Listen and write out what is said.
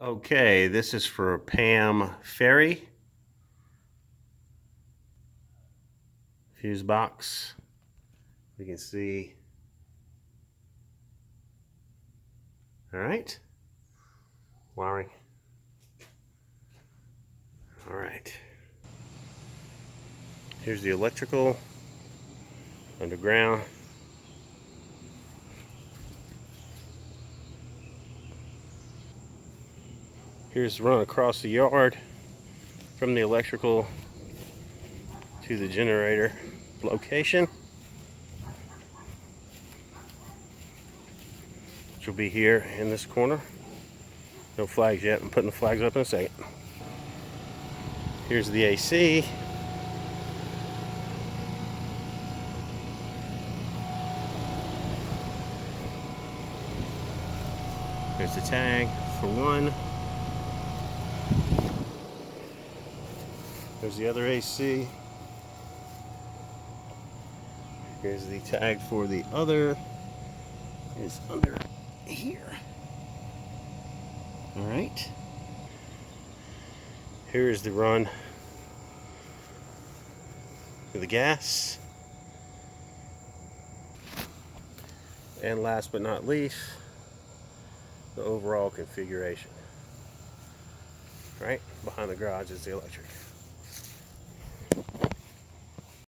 Okay, this is for Pam Ferry. Fuse box. We can see. All right. Wiring. All right. Here's the electrical underground. Here's the run across the yard from the electrical to the generator location, which will be here in this corner. No flags yet. I'm putting the flags up in a second. Here's the AC. There's the tag for one. There's the other AC. Here's the tag for the other. It's under here. All right. Here's the run for the gas. And last but not least, the overall configuration. Right behind the garage is the electric.